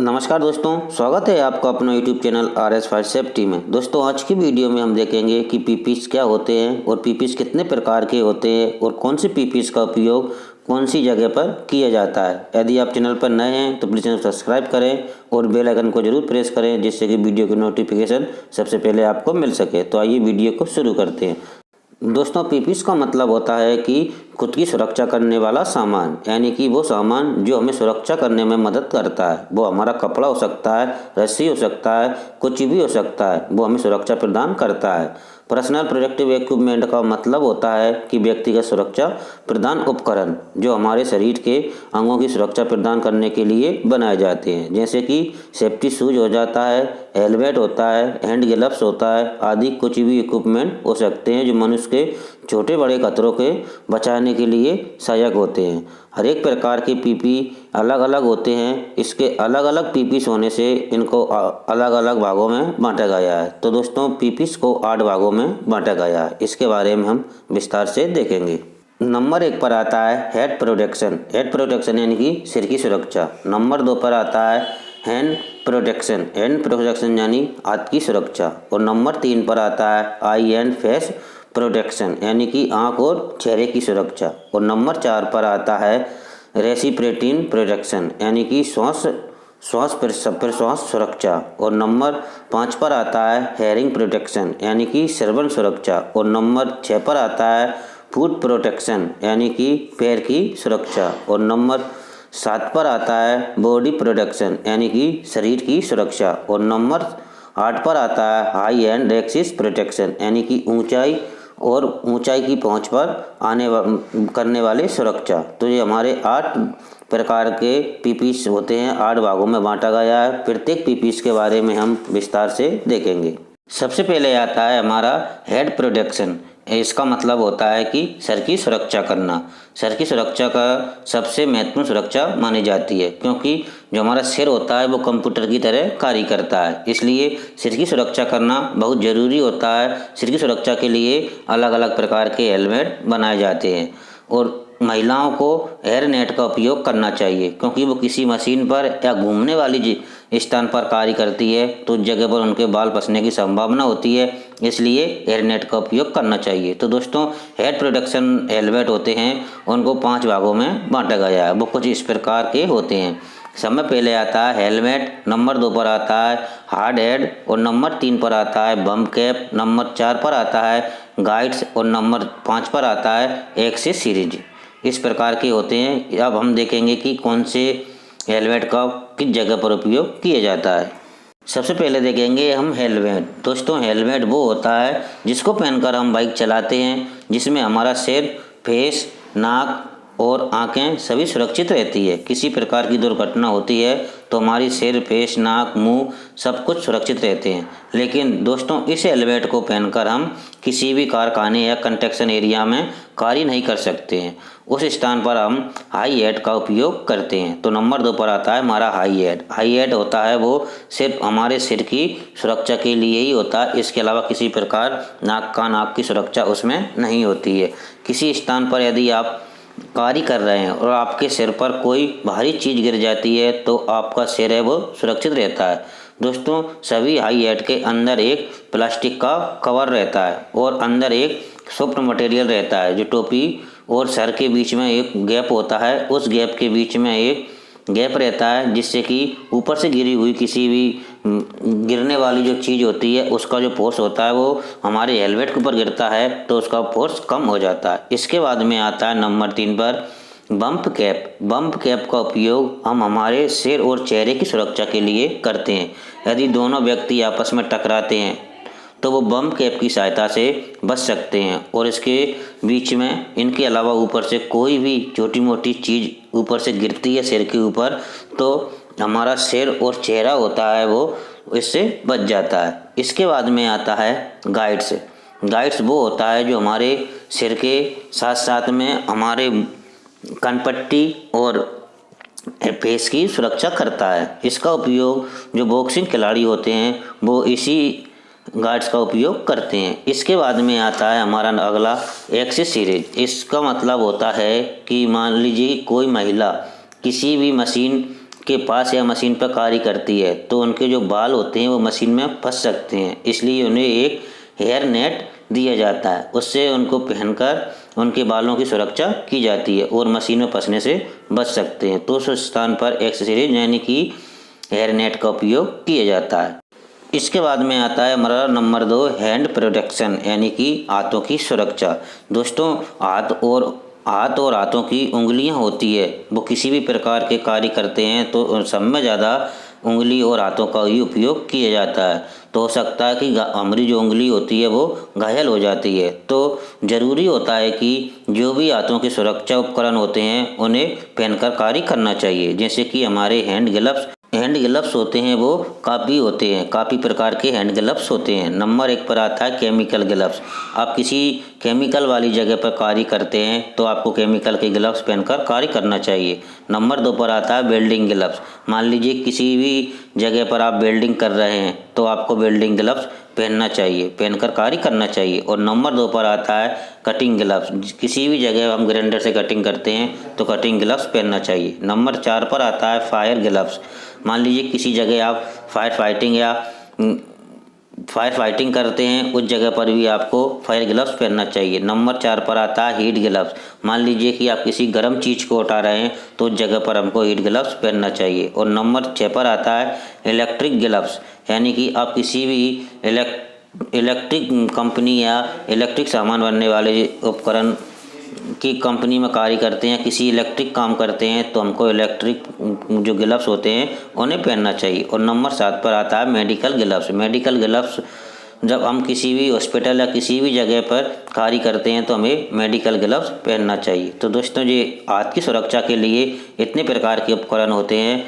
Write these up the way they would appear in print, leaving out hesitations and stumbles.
नमस्कार दोस्तों, स्वागत है आपका अपना YouTube channel RS fire safety में। दोस्तों आज की वीडियो में हम देखेंगे कि पीपीस क्या होते हैं और पीपीस कितने प्रकार के होते हैं और कौन सी पीपीस का उपयोग कौन सी जगह पर किया जाता है। यदि आप चैनल पर नए हैं तो प्लीज़ चैनल सब्सक्राइब करें और बेल आइकन को जरूर प्रेस करें, जिससे कि वीडियो की नोटिफिकेशन सबसे पहले आपको मिल सके। तो आइए वीडियो को शुरू करते हैं। दोस्तों पीपीस का मतलब होता है कि खुद की सुरक्षा करने वाला सामान, यानी कि वो सामान जो हमें सुरक्षा करने में मदद करता है। वो हमारा कपड़ा हो सकता है, रस्सी हो सकता है, कुछ भी हो सकता है, वो हमें सुरक्षा प्रदान करता है। पर्सनल प्रोटेक्टिव इक्विपमेंट का मतलब होता है कि व्यक्तिगत सुरक्षा प्रदान उपकरण जो हमारे शरीर के अंगों की सुरक्षा प्रदान करने के लिए बनाए जाते हैं, जैसे कि सेफ्टी शूज हो जाता है, हेलमेट होता है, हैंड ग्लव्स होता है आदि। कुछ भी इक्विपमेंट हो सकते हैं जो मनुष्य के छोटे बड़े खतरों के बचाने के लिए सहायक होते हैं। हर एक प्रकार के पीपी अलग अलग होते हैं। इसके अलग अलग पीपीस होने से इनको अलग अलग भागों में बांटा गया है। तो दोस्तों पीपीस को 8 भागों में बांटा गया है। इसके बारे में हम विस्तार से देखेंगे। नंबर 1 पर आता है हेड प्रोटेक्शन। हेड प्रोटेक्शन यानी कि सिर की सुरक्षा। नंबर 2 पर आता है हैंड प्रोटेक्शन। हैंड प्रोटेक्शन यानी हाथ की सुरक्षा। और नंबर 3 पर आता है आई एंड फेस प्रोटेक्शन, यानी कि आँख और चेहरे की सुरक्षा। और नंबर 4 पर आता है रेसिप्रेटिन प्रोटेक्शन, यानी कि श्वास प्रश्वास सुरक्षा। और नंबर 5 पर आता है हेयरिंग प्रोटेक्शन, यानी कि श्रवण सुरक्षा। और नंबर 6 पर आता है फुट प्रोटेक्शन, यानी कि पैर की सुरक्षा। और नंबर 7 पर आता है बॉडी प्रोटेक्शन, यानी कि शरीर की सुरक्षा। और नंबर 8 पर आता है हाई एंड एक्सिस प्रोटेक्शन, यानी कि ऊंचाई की पहुंच पर करने वाले सुरक्षा। तो ये हमारे 8 प्रकार के पीपीस होते हैं। 8 भागों में बांटा गया है। प्रत्येक पीपीस के बारे में हम विस्तार से देखेंगे। सबसे पहले आता है हमारा हेड प्रोटेक्शन। इसका मतलब होता है कि सर की सुरक्षा करना। सर की सुरक्षा का सबसे महत्वपूर्ण सुरक्षा मानी जाती है, क्योंकि जो हमारा सिर होता है वो कंप्यूटर की तरह कार्य करता है। इसलिए सिर की सुरक्षा करना बहुत ज़रूरी होता है। सिर की सुरक्षा के लिए अलग अलग प्रकार के हेलमेट बनाए जाते हैं। और महिलाओं को एयर नेट का उपयोग करना चाहिए, क्योंकि वो किसी मशीन पर या घूमने वाली स्थान पर कार्य करती है तो उस जगह पर उनके बाल फंसने की संभावना होती है। इसलिए एयर नेट का उपयोग करना चाहिए। तो दोस्तों हेड प्रोटेक्शन हेलमेट होते हैं, उनको 5 भागों में बांटा गया है। वो कुछ इस प्रकार के होते हैं। सबसे पहले आता है हेलमेट, नंबर 2 पर आता है हार्ड हेड, और नंबर 3 पर आता है बम कैप, नंबर 4 पर आता है गाइड्स, और नंबर 5 पर आता है एक्सिस सीरीज। इस प्रकार के होते हैं। अब हम देखेंगे कि कौन से हेलमेट का किस जगह पर उपयोग किया जाता है। सबसे पहले देखेंगे हम हेलमेट। दोस्तों हेलमेट वो होता है जिसको पहनकर हम बाइक चलाते हैं, जिसमें हमारा सिर, फेस, नाक और आंखें सभी सुरक्षित रहती है। किसी प्रकार की दुर्घटना होती है तो हमारी सिर, फेस, नाक, मुंह सब कुछ सुरक्षित रहते हैं। लेकिन दोस्तों इस हेलमेट को पहनकर हम किसी भी कारखाने या कंस्ट्रक्शन एरिया में कार्य नहीं कर सकते हैं। उस स्थान पर हम हाई हेड का उपयोग करते हैं। तो नंबर 2 पर आता है हमारा हाई हेड। हाई हेड होता है वो सिर्फ हमारे सिर की सुरक्षा के लिए ही होता है। इसके अलावा किसी प्रकार नाक की सुरक्षा उसमें नहीं होती है। किसी स्थान पर यदि आप कार्य कर रहे हैं और आपके सिर पर कोई भारी चीज़ गिर जाती है तो आपका सिर है वो सुरक्षित रहता है। दोस्तों सभी हाई हेड के अंदर एक प्लास्टिक का कवर रहता है और अंदर एक सॉफ्ट मटेरियल रहता है। जो टोपी और सर के बीच में एक गैप होता है, उस गैप के बीच में एक गैप रहता है, जिससे कि ऊपर से गिरी हुई किसी भी गिरने वाली जो चीज़ होती है उसका जो फोर्स होता है वो हमारे हेलमेट के ऊपर गिरता है तो उसका फोर्स कम हो जाता है। इसके बाद में आता है नंबर 3 पर बम्प कैप। बम्प कैप का उपयोग हम हमारे सिर और चेहरे की सुरक्षा के लिए करते हैं। यदि दोनों व्यक्ति आपस में टकराते हैं तो वो बम कैप की सहायता से बच सकते हैं। और इसके बीच में इनके अलावा ऊपर से कोई भी छोटी मोटी चीज़ ऊपर से गिरती है सिर के ऊपर तो हमारा सिर और चेहरा होता है वो इससे बच जाता है। इसके बाद में आता है गाइड्स। गाइड्स वो होता है जो हमारे सिर के साथ साथ में हमारे कनपट्टी और फेस की सुरक्षा करता है। इसका उपयोग जो बॉक्सिंग खिलाड़ी होते हैं वो इसी गार्ड्स का उपयोग करते हैं। इसके बाद में आता है हमारा अगला एक्सिस सीरीज। इसका मतलब होता है कि मान लीजिए कोई महिला किसी भी मशीन के पास या मशीन पर कार्य करती है तो उनके जो बाल होते हैं वो मशीन में फंस सकते हैं, इसलिए उन्हें एक हेयर नेट दिया जाता है। उससे उनको पहनकर उनके बालों की सुरक्षा की जाती है और मशीन में फंसने से बच सकते हैं। तो उस स्थान पर एक्सेसरीज यानी कि हेयर नेट का उपयोग किया जाता है। इसके बाद में आता है हमारा नंबर 2 हैंड प्रोटेक्शन यानी कि हाथों की सुरक्षा। दोस्तों हाथ और हाथों की उंगलियां होती है वो किसी भी प्रकार के कार्य करते हैं तो सब में ज़्यादा उंगली और हाथों का ही उपयोग किया जाता है। तो हो सकता है कि हमारी जो उंगली होती है वो घायल हो जाती है, तो ज़रूरी होता है कि जो भी हाथों के सुरक्षा उपकरण होते हैं उन्हें पहनकर कार्य करना चाहिए। जैसे कि हमारे हैंड ग्लव्स होते हैं वो काफ़ी प्रकार के हैंड ग्लव्स होते हैं। नंबर 1 पर आता है केमिकल ग्लव्स। आप किसी केमिकल वाली जगह पर कार्य करते हैं तो आपको केमिकल के ग्लव्स पहनकर कार्य करना चाहिए। नंबर 2 पर आता है वेल्डिंग ग्लव्स। मान लीजिए किसी भी जगह पर आप वेल्डिंग कर रहे हैं तो आपको वेल्डिंग ग्लव्स पहनकर कार्य करना चाहिए। और नंबर 2 पर आता है कटिंग ग्लव्स। किसी भी जगह हम ग्राइंडर से कटिंग करते हैं तो कटिंग ग्लव्स पहनना चाहिए। नंबर 4 पर आता है फायर ग्लव्स। मान लीजिए किसी जगह आप फायर फाइटिंग करते हैं, उस जगह पर भी आपको फायर ग्लव्स पहनना चाहिए। नंबर 4 पर आता है हीट ग्लव्स। मान लीजिए कि आप किसी गर्म चीज़ को उठा रहे हैं तो उस जगह पर हमको हीट ग्लव्स पहनना चाहिए। और नंबर 6 पर आता है इलेक्ट्रिक ग्लव्स, यानी कि आप किसी भी इलेक्ट्रिक कंपनी या इलेक्ट्रिक सामान बनने वाले उपकरण की कंपनी में कार्य करते हैं, किसी इलेक्ट्रिक काम करते हैं तो हमको इलेक्ट्रिक जो ग्लव्स होते हैं उन्हें पहनना चाहिए। और नंबर 7 पर आता है मेडिकल ग्लव्स। जब हम किसी भी हॉस्पिटल या किसी भी जगह पर कार्य करते हैं तो हमें मेडिकल ग्लव्स पहनना चाहिए। तो दोस्तों ये हाथ की सुरक्षा के लिए इतने प्रकार के उपकरण होते हैं,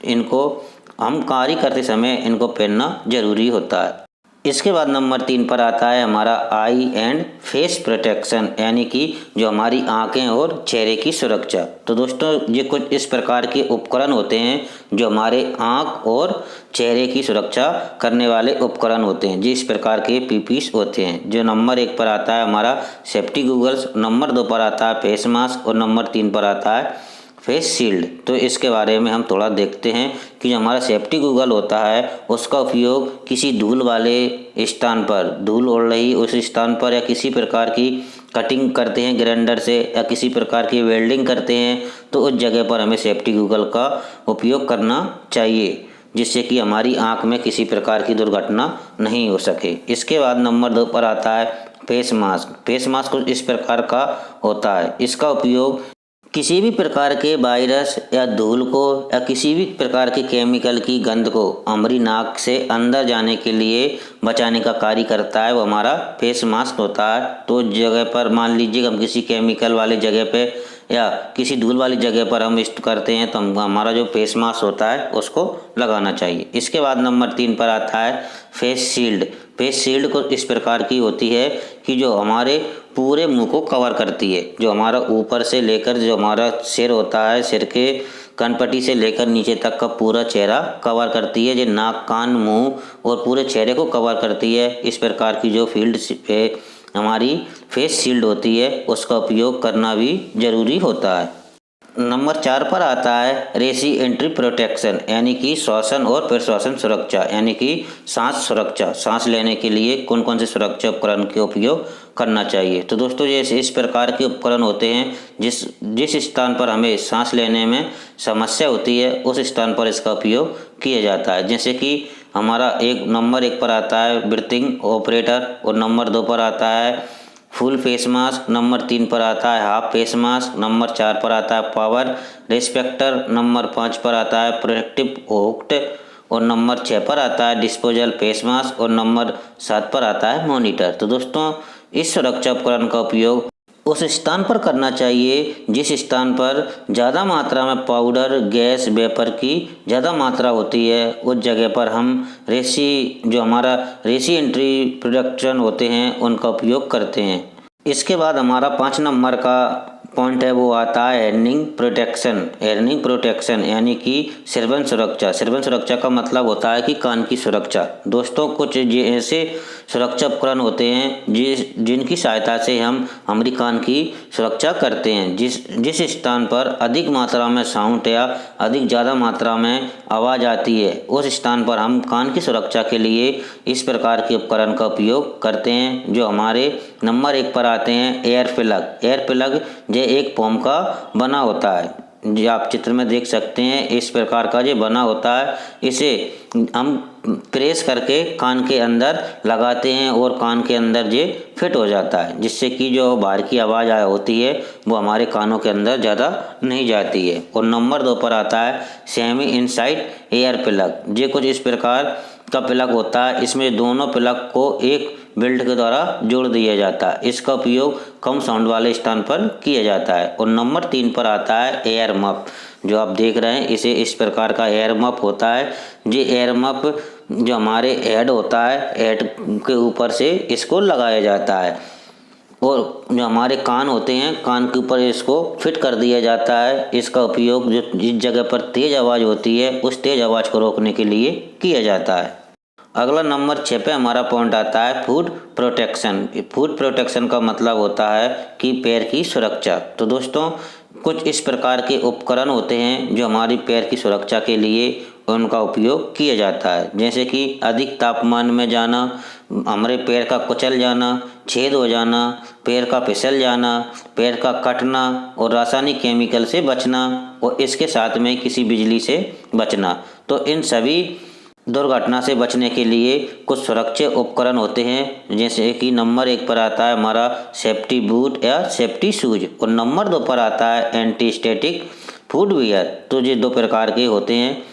इनको हम कार्य करते समय इनको पहनना जरूरी होता है। इसके बाद नंबर 3 पर आता है हमारा आई एंड फेस प्रोटेक्शन, यानी कि जो हमारी आंखें और चेहरे की सुरक्षा। तो दोस्तों ये कुछ इस प्रकार के उपकरण होते हैं जो हमारे आंख और चेहरे की सुरक्षा करने वाले उपकरण होते हैं, जिस प्रकार के पीपीस होते हैं। जो नंबर 1 पर आता है हमारा सेफ्टी गूगल्स, नंबर 2 पर आता है फेस मास्क और नंबर 3 पर आता है फेस शील्ड। तो इसके बारे में हम थोड़ा देखते हैं कि जो हमारा सेफ्टी गूगल होता है उसका उपयोग किसी धूल वाले स्थान पर, धूल उड़ रही उस स्थान पर, या किसी प्रकार की कटिंग करते हैं ग्राइंडर से या किसी प्रकार की वेल्डिंग करते हैं तो उस जगह पर हमें सेफ्टी गूगल का उपयोग करना चाहिए, जिससे कि हमारी आँख में किसी प्रकार की दुर्घटना नहीं हो सके। इसके बाद नंबर 2 पर आता है फेस मास्क कुछ इस प्रकार का होता है। इसका उपयोग किसी भी प्रकार के वायरस या धूल को या किसी भी प्रकार के केमिकल की गंध को हमारी नाक से अंदर जाने के लिए बचाने का कार्य करता है, वो हमारा फेस मास्क होता है। तो उस जगह पर मान लीजिए हम किसी केमिकल वाले जगह पे या किसी धूल वाली जगह पर हम इस्ट करते हैं तो हमारा जो फेस मास्क होता है उसको लगाना चाहिए। इसके बाद नंबर 3 पर आता है फेस शील्ड को इस प्रकार की होती है कि जो हमारे पूरे मुंह को कवर करती है, जो हमारा ऊपर से लेकर जो हमारा सिर होता है, सिर के कनपट्टी से लेकर नीचे तक का पूरा चेहरा कवर करती है, जो नाक कान मुंह और पूरे चेहरे को कवर करती है। इस प्रकार की जो फील्ड पे हमारी फेस शील्ड होती है उसका उपयोग करना भी ज़रूरी होता है। नंबर 4 पर आता है रेसी एंट्री प्रोटेक्शन, यानी कि श्वसन और प्रश्वसन सुरक्षा, यानी कि सांस लेने के लिए कौन कौन से सुरक्षा उपकरण के उपयोग करना चाहिए। तो दोस्तों ये इस प्रकार के उपकरण होते हैं जिस स्थान पर हमें सांस लेने में समस्या होती है उस स्थान पर इसका उपयोग किया जाता है। जैसे कि हमारा नंबर 1 पर आता है ब्रीथिंग ऑपरेटर और नंबर 2 पर आता है फुल फेस मास्क, नंबर 3 पर आता है हाफ फेस मास्क, नंबर 4 पर आता है पावर रेस्पेक्टर, नंबर 5 पर आता है प्रोटेक्टिव होक्ट और नंबर 6 पर आता है डिस्पोजल फेस मास्क और नंबर 7 पर आता है मॉनिटर। तो दोस्तों इस सुरक्षा उपकरण का उपयोग उस स्थान पर करना चाहिए जिस स्थान पर ज़्यादा मात्रा में पाउडर गैस वेपर की ज़्यादा मात्रा होती है, उस जगह पर हम रेसी एंट्री प्रोटेक्शन होते हैं उनका उपयोग करते हैं। इसके बाद हमारा 5 नंबर का पॉइंट है वो आता है हेयरिंग प्रोटेक्शन। हेयरिंग प्रोटेक्शन यानी कि श्रवण सुरक्षा। श्रवण सुरक्षा का मतलब होता है कि कान की सुरक्षा। दोस्तों कुछ ऐसे सुरक्षा उपकरण होते हैं जिनकी सहायता से हम हमारी कान की सुरक्षा करते हैं। जिस स्थान पर अधिक मात्रा में साउंड या अधिक ज़्यादा मात्रा में आवाज़ आती है उस स्थान पर हम कान की सुरक्षा के लिए इस प्रकार के उपकरण का उपयोग करते हैं, जो हमारे नंबर 1 पर आते हैं एयर प्लग। एयर प्लग ये एक फोम का बना होता है, जो आप चित्र में देख सकते हैं। इस प्रकार का ये बना होता है। इसे हम प्रेस करके कान के अंदर लगाते हैं और कान के अंदर ये फिट हो जाता है, जिससे कि जो बाहर की आवाज़ होती है वो हमारे कानों के अंदर ज़्यादा नहीं जाती है। और नंबर 2 पर आता है सेमी इनसाइड एयर प्लग। ये कुछ इस प्रकार का प्लग होता है। इसमें दोनों प्लग को एक बेल्ट के द्वारा जोड़ दिया जाता है। इसका उपयोग कम साउंड वाले स्थान पर किया जाता है। और नंबर 3 पर आता है एयर मफ। जो आप देख रहे हैं इसे इस प्रकार का एयर मफ होता है। ये एयर मफ जो हमारे हेड होता है, हेड के ऊपर से इसको लगाया जाता है और जो हमारे कान होते हैं कान के ऊपर इसको फिट कर दिया जाता है। इसका उपयोग जो जिस जगह पर तेज़ आवाज़ होती है उस तेज़ आवाज़ को रोकने के लिए किया जाता है। अगला नंबर 6 पे हमारा पॉइंट आता है फुट प्रोटेक्शन। फुट प्रोटेक्शन का मतलब होता है कि पैर की सुरक्षा। तो दोस्तों कुछ इस प्रकार के उपकरण होते हैं जो हमारी पैर की सुरक्षा के लिए उनका उपयोग किया जाता है, जैसे कि अधिक तापमान में जाना, हमारे पैर का कुचल जाना, छेद हो जाना, पैर का फिसल जाना, पैर का कटना और रासायनिक केमिकल से बचना और इसके साथ में किसी बिजली से बचना। तो इन सभी दुर्घटना से बचने के लिए कुछ सुरक्षा उपकरण होते हैं, जैसे कि नंबर 1 पर आता है हमारा सेफ्टी बूट या सेफ्टी शूज और नंबर 2 पर आता है एंटी स्टैटिक फुटवियर। तो ये 2 प्रकार के होते हैं।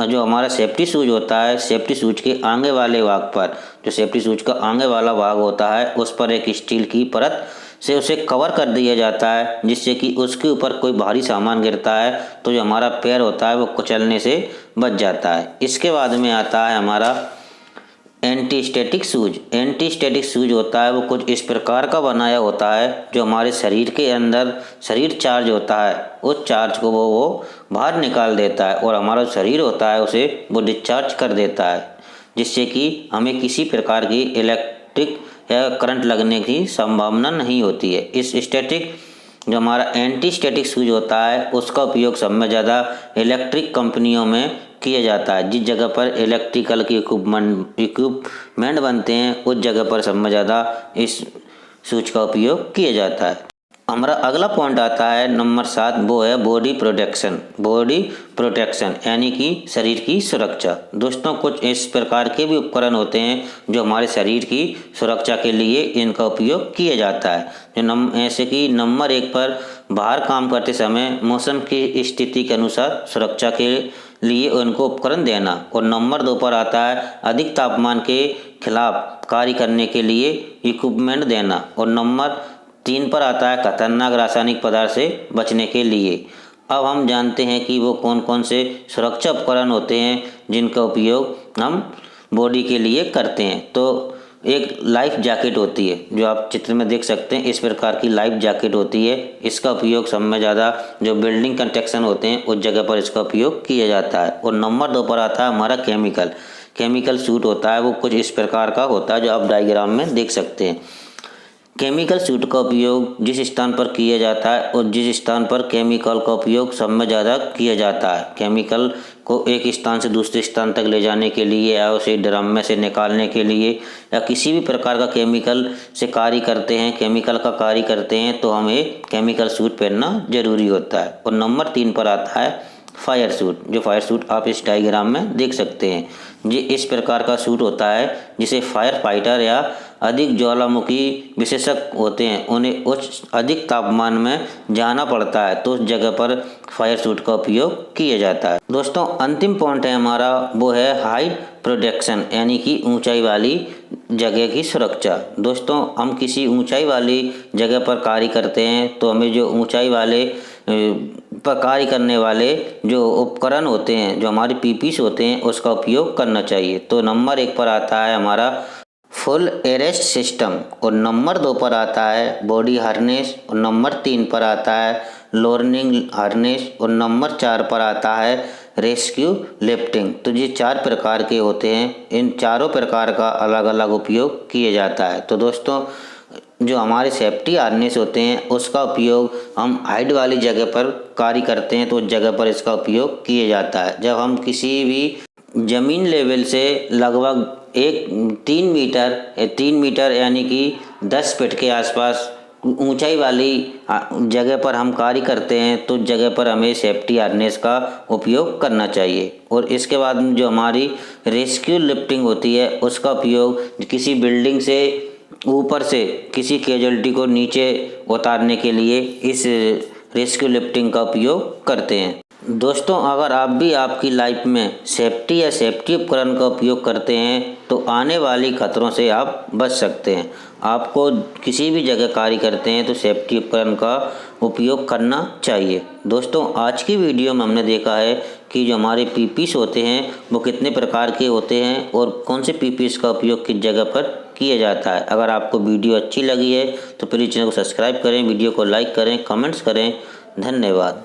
जो हमारा सेफ्टी शूज होता है, सेफ्टी शूज के आगे वाले भाग पर, जो सेफ्टी शूज का आगे वाला भाग होता है उस पर एक स्टील की परत से उसे कवर कर दिया जाता है, जिससे कि उसके ऊपर कोई भारी सामान गिरता है तो जो हमारा पैर होता है वो कुचलने से बच जाता है। इसके बाद में आता है हमारा anti static shoes. Anti static shoes होता है वो कुछ इस प्रकार का बनाया होता है जो हमारे शरीर के अंदर शरीर चार्ज होता है उस चार्ज को वो बाहर निकाल देता है और हमारा शरीर होता है उसे वो डिस्चार्ज कर देता है, जिससे कि हमें किसी प्रकार की इलेक्ट्रिक या करंट लगने की संभावना नहीं होती है। इस स्टैटिक जो हमारा एंटी स्टैटिक शूज होता है उसका उपयोग सब में ज़्यादा इलेक्ट्रिक कंपनियों में किया जाता है। जिस जगह पर इलेक्ट्रिकल की इक्विपमेंट बनते हैं उस जगह पर सब में ज़्यादा इस शूज का उपयोग किया जाता है। हमारा अगला पॉइंट आता है नंबर 7, वो है बॉडी प्रोटेक्शन। बॉडी प्रोटेक्शन यानी कि शरीर की सुरक्षा। दोस्तों कुछ इस प्रकार के भी उपकरण होते हैं जो हमारे शरीर की सुरक्षा के लिए इनका उपयोग किया जाता है। जो ऐसे कि नंबर 1 पर बाहर काम करते समय मौसम की स्थिति के अनुसार सुरक्षा के लिए उनको उपकरण देना और नंबर 2 पर आता है अधिक तापमान के खिलाफ कार्य करने के लिए इक्विपमेंट देना और नंबर 3 पर आता है खतरनाक रासायनिक पदार्थ से बचने के लिए। अब हम जानते हैं कि वो कौन कौन से सुरक्षा उपकरण होते हैं जिनका उपयोग हम बॉडी के लिए करते हैं। तो एक लाइफ जैकेट होती है, जो आप चित्र में देख सकते हैं इस प्रकार की लाइफ जैकेट होती है। इसका उपयोग सब में ज़्यादा जो बिल्डिंग कंस्ट्रक्शन होते हैं उस जगह पर इसका उपयोग किया जाता है। और नंबर 2 पर आता है हमारा केमिकल सूट होता है। वो कुछ इस प्रकार का होता है जो आप डायग्राम में देख सकते हैं। केमिकल सूट का उपयोग जिस स्थान पर किया जाता है और जिस स्थान पर केमिकल का उपयोग सब में ज़्यादा किया जाता है, केमिकल को एक स्थान से दूसरे स्थान तक ले जाने के लिए या उसे ड्रम में से निकालने के लिए या किसी भी प्रकार का केमिकल से कार्य करते हैं, केमिकल का कार्य करते हैं तो हमें केमिकल सूट पहनना जरूरी होता है। और नंबर 3 पर आता है फायर सूट। जो फायर सूट आप इस डायग्राम में देख सकते हैं, ये इस प्रकार का सूट होता है जिसे फायर फाइटर या अधिक ज्वालामुखी विशेषज्ञ होते हैं उन्हें उच्च अधिक तापमान में जाना पड़ता है तो उस जगह पर फायर सूट का उपयोग किया जाता है। दोस्तों अंतिम पॉइंट है हमारा, वो है हाइट प्रोटेक्शन यानी कि ऊंचाई वाली जगह की सुरक्षा। दोस्तों हम किसी ऊंचाई वाली जगह पर कार्य करते हैं तो हमें जो ऊंचाई वाले पर कार्य करने वाले जो उपकरण होते हैं, जो हमारे पीपीस होते हैं, उसका उपयोग करना चाहिए। तो नंबर 1 पर आता है हमारा फुल एरेस्ट सिस्टम, और नंबर 2 पर आता है बॉडी हार्नेस, और नंबर 3 पर आता है लोअरिंग हार्नेस, और नंबर 4 पर आता है रेस्क्यू लिफ्टिंग। तो ये 4 प्रकार के होते हैं। इन चारों प्रकार का अलग अलग उपयोग किया जाता है। तो दोस्तों, जो हमारे सेफ्टी हार्नेस होते हैं उसका उपयोग हम हाइट वाली जगह पर कार्य करते हैं, तो उस जगह पर इसका उपयोग किया जाता है। जब हम किसी भी ज़मीन लेवल से लगभग 3 मीटर यानी कि 10 फीट के आसपास ऊंचाई वाली जगह पर हम कार्य करते हैं, तो जगह पर हमें सेफ्टी हार्नेस का उपयोग करना चाहिए। और इसके बाद जो हमारी रेस्क्यू लिफ्टिंग होती है उसका उपयोग किसी बिल्डिंग से ऊपर से किसी कैजुअलिटी को नीचे उतारने के लिए इस रेस्क्यू लिफ्टिंग का उपयोग करते हैं। दोस्तों, अगर आप भी आपकी लाइफ में सेफ्टी या सेफ्टी उपकरण का उपयोग करते हैं तो आने वाली खतरों से आप बच सकते हैं। आपको किसी भी जगह कार्य करते हैं तो सेफ्टी उपकरण का उपयोग करना चाहिए। दोस्तों, आज की वीडियो में हमने देखा है कि जो हमारे पीपीस होते हैं वो कितने प्रकार के होते हैं और कौन से पीपीस का उपयोग किस जगह पर किया जाता है। अगर आपको वीडियो अच्छी लगी है तो प्लीज़ चैनल को सब्सक्राइब करें, वीडियो को लाइक करें, कमेंट्स करें। धन्यवाद।